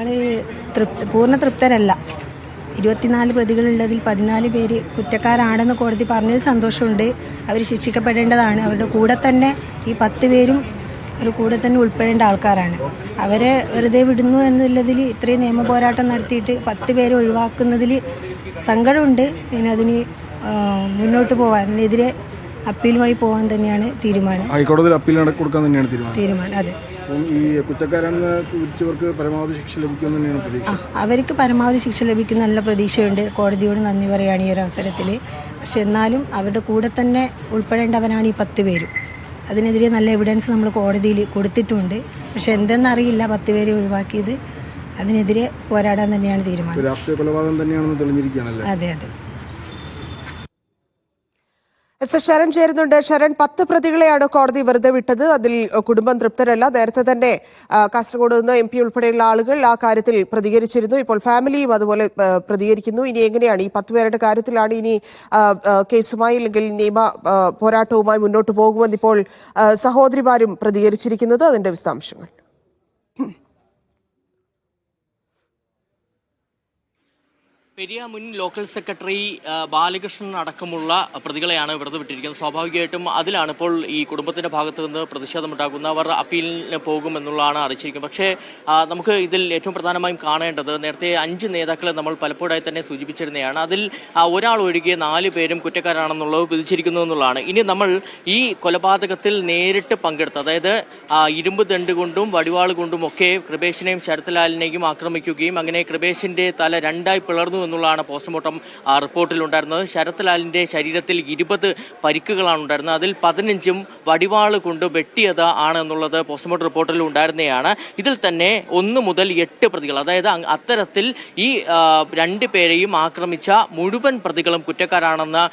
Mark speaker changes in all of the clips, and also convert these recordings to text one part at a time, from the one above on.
Speaker 1: ഞങ്ങൾ പൂർണ്ണ തൃപ്തരല്ല. 24 പ്രതികളുള്ളതിൽ 14 പേര് കുറ്റക്കാരാണെന്ന് കോടതി പറഞ്ഞത് സന്തോഷമുണ്ട്. അവർ ശിക്ഷിക്കപ്പെടേണ്ടതാണ്. അവരുടെ കൂടെ തന്നെ ഈ 10 പേരും ഒരു കൂടെ തന്നെ ഉൾപ്പെടേണ്ട ആൾക്കാരാണ്. അവരെ വെറുതെ വിടുന്നു എന്നുള്ളതിൽ ഇത്രയും നിയമ പോരാട്ടം നടത്തിയിട്ട് 10 പേരെ ഒഴിവാക്കുന്നതിൽ സങ്കടമുണ്ട്. അതിന് മുന്നോട്ട് പോകാൻ, അതിനെതിരെ അപ്പീലുമായി പോകാൻ തന്നെയാണ് തീരുമാനം.
Speaker 2: ഹൈക്കോടതിയിൽ അപ്പീൽ കൊടുക്കാൻ തന്നെയാണ് തീരുമാനം.
Speaker 1: അതെ.
Speaker 2: ഈ കുറ്റക്കാരാണെന്ന് കുറിച്ചവർക്ക് പരമാവധി ശിക്ഷ ലഭിക്കുമെന്ന് തന്നെയാണ് പ്രതീക്ഷ.
Speaker 1: അവർക്ക് പരമാവധി ശിക്ഷ ലഭിക്കുന്ന നല്ല പ്രതീക്ഷയുണ്ട്. കോടതിയോട് നന്ദി പറയുകയാണ് ഈ ഒരു അവസരത്തിൽ. പക്ഷെ എന്നാലും അവരുടെ കൂടെ തന്നെ ഉൾപ്പെടേണ്ടവരാണ് ഈ 10 പേരും. അതിനെതിരെ നല്ല എവിഡൻസ് നമ്മൾ കോടതിയിൽ കൊടുത്തിട്ടുണ്ട്. പക്ഷെ എന്തെന്നറിയില്ല 10 പേരെ ഒഴിവാക്കിയത്. അതിനെതിരെ പോരാടാൻ തന്നെയാണ് തീരുമാനം.
Speaker 2: രാഷ്ട്രീയ കൊലപാതകം തന്നെയാണെന്ന് തെളിഞ്ഞിരിക്കുകയാണല്ലേ?
Speaker 1: അതെ.
Speaker 3: ശരൺ ചേരുന്നുണ്ട്. ശരൺ, 10 പ്രതികളെയാണ് കോടതി വെറുതെ വിട്ടത്. അതിൽ കുടുംബം തൃപ്തരല്ല. നേരത്തെ തന്നെ കാസർഗോഡ് നിന്ന് MP ഉൾപ്പെടെയുള്ള ആളുകൾ ആ കാര്യത്തിൽ പ്രതികരിച്ചിരുന്നു. ഇപ്പോൾ ഫാമിലിയും അതുപോലെ പ്രതികരിക്കുന്നു. ഇനി എങ്ങനെയാണ് ഈ 10 പേരുടെ കാര്യത്തിലാണ് ഇനി കേസുമായി അല്ലെങ്കിൽ നിയമ പോരാട്ടവുമായി മുന്നോട്ട് പോകുമെന്ന് ഇപ്പോൾ സഹോദരിമാരും പ്രതികരിച്ചിരിക്കുന്നത്? അതിന്റെ വിശദാംശങ്ങൾ.
Speaker 4: പെരിയ മുൻ ലോക്കൽ സെക്രട്ടറി ബാലകൃഷ്ണൻ അടക്കമുള്ള പ്രതികളെയാണ് വെറുതെ വിട്ടിരിക്കുന്നത്. സ്വാഭാവികമായിട്ടും അതിലാണ് ഇപ്പോൾ ഈ കുടുംബത്തിന്റെ ഭാഗത്ത് നിന്ന് പ്രതിഷേധമുണ്ടാകുന്നവർ അപ്പീലിന് പോകുമെന്നുള്ളതാണ് അറിയിച്ചിരിക്കുന്നത്. പക്ഷേ നമുക്ക് ഇതിൽ ഏറ്റവും പ്രധാനമായും കാണേണ്ടത്, നേരത്തെ 5 നേതാക്കളെ നമ്മൾ പലപ്പോഴായി തന്നെ സൂചിപ്പിച്ചിരുന്നതാണ്. അതിൽ ഒരാൾ ഒഴികെ 4 പേരും കുറ്റക്കാരാണെന്നുള്ളത് വിധിച്ചിരിക്കുന്നു എന്നുള്ളതാണ്. ഇനി നമ്മൾ ഈ കൊലപാതകത്തിൽ നേരിട്ട് പങ്കെടുത്ത, അതായത് ഇരുമ്പ് ദണ്ട് കൊണ്ടും വടിവാൾ കൊണ്ടും ഒക്കെ കൃപേഷിനെയും ശരത്ലാലിനെയും ആക്രമിക്കുകയും അങ്ങനെ കൃപേഷിന്റെ തല 2ആയി പിളർന്നു എന്നുള്ളതാണ് പോസ്റ്റ്മോർട്ടം റിപ്പോർട്ടിൽ ഉണ്ടായിരുന്നത്. ശരത്ലാലിന്റെ ശരീരത്തിൽ 20 പരിക്കുകളാണ് ഉണ്ടായിരുന്നത്. അതിൽ 15ഉം വടിവാള് കൊണ്ട് വെട്ടിയത് ആണ് എന്നുള്ളത് പോസ്റ്റ്മോർട്ടം റിപ്പോർട്ടിൽ ഉണ്ടായിരുന്നതാണ്. ഇതിൽ തന്നെ 1 മുതൽ 8 പ്രതികൾ, അതായത് അത്തരത്തിൽ ഈ 2 പേരെയും ആക്രമിച്ച മുഴുവൻ പ്രതികളും കുറ്റക്കാരാണെന്ന്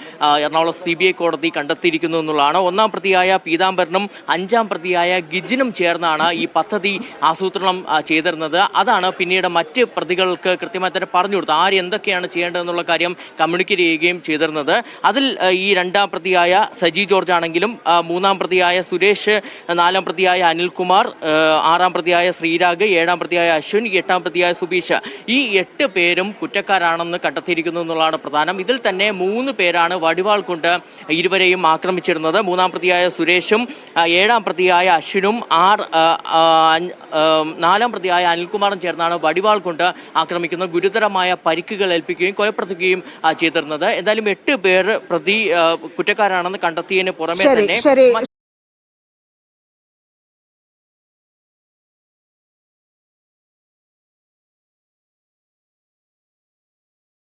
Speaker 4: എറണാകുളം CBI കോടതി കണ്ടെത്തിയിരിക്കുന്നു എന്നുള്ളതാണ്. 1-ാം പ്രതിയായ പീതാംബരനും 5-ാം പ്രതിയായ ഗിജിനും ചേർന്നാണ് ഈ പദ്ധതി ആസൂത്രണം ചെയ്തിരുന്നത്. അതാണ് പിന്നീട് മറ്റ് പ്രതികൾക്ക് കൃത്യമായി തന്നെ പറഞ്ഞു കൊടുത്തത് ആര് എന്തൊക്കെയാണ് ചെയ്യേണ്ടതെന്നുള്ള കാര്യം കമ്മ്യൂണിക്കേറ്റ് ചെയ്യുകയും ചെയ്തിരുന്നത്. അതിൽ ഈ 2-ാം പ്രതിയായ സജി ജോർജ് ആണെങ്കിലും 3-ാം പ്രതിയായ സുരേഷ്, 4-ാം പ്രതിയായ അനിൽകുമാർ, 6-ാം പ്രതിയായ ശ്രീരാഗ്, 7-ാം പ്രതിയായ അശ്വിൻ, 8-ാം പ്രതിയായ സുബീഷ്, ഈ 8 പേരും കുറ്റക്കാരാണെന്ന് കണ്ടെത്തിയിരിക്കുന്നു എന്നുള്ളതാണ് പ്രധാനം. ഇതിൽ തന്നെ 3 പേരാണ് വടിവാൾ കൊണ്ട് ഇരുവരെയും ആക്രമിച്ചിരുന്നത്. 3-ാം പ്രതിയായ സുരേഷും 7-ാം പ്രതിയായ അശ്വിനും 4-ാം പ്രതിയായ അനിൽകുമാറും ചേർന്നാണ് വടിവാൾ കൊണ്ട് ആക്രമിക്കുന്നത്. ഗുരുതരമായ പരിക്കുകൾ ഏൽപ്പിക്കുകയും കൊലപ്പെടുത്തുകയും ചെയ്തിരുന്നത്. എന്തായാലും 8 പേർ കുറ്റക്കാരാണെന്ന് കണ്ടെത്തിയതിന് പുറമെ തന്നെ